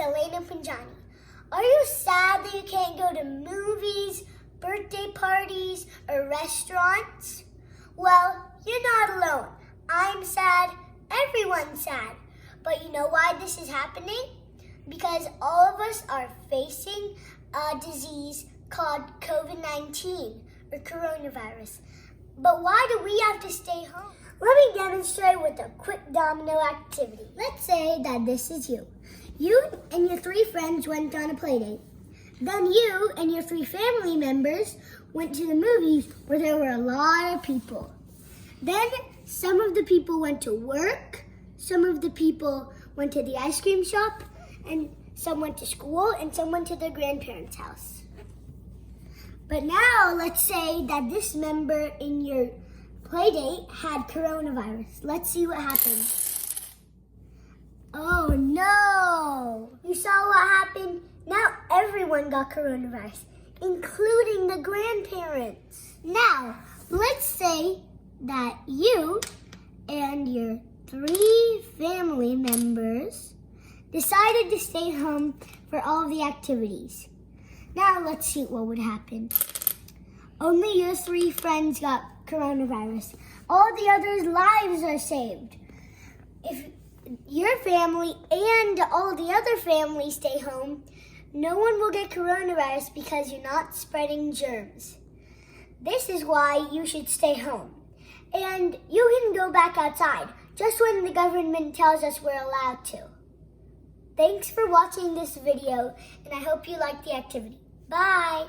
Alayna from Johnny. Are you sad that you can't go to movies, birthday parties, or restaurants? Well, you're not alone. I'm sad. Everyone's sad. But you know why this is happening? Because all of us are facing a disease called COVID-19 or coronavirus. But why do we have to stay home? Let me demonstrate with a quick domino activity. Let's say that this is you. You and your 3 friends went on a play date. Then you and your 3 family members went to the movies where there were a lot of people. Then some of the people went to work, some of the people went to the ice cream shop, and some went to school, and some went to their grandparents' house. But now let's say that this member in your play date had coronavirus. Let's see what happens. Oh no! You saw what happened? Now everyone got coronavirus, including the grandparents. Now, let's say that you and your 3 family members decided to stay home for all of the activities. Now let's see what would happen. Only your 3 friends got coronavirus. All the others' lives are saved. If your family and all the other families stay home, no one will get coronavirus because you're not spreading germs. This is why you should stay home. And you can go back outside just when the government tells us we're allowed to. Thanks for watching this video, and I hope you liked the activity. Bye!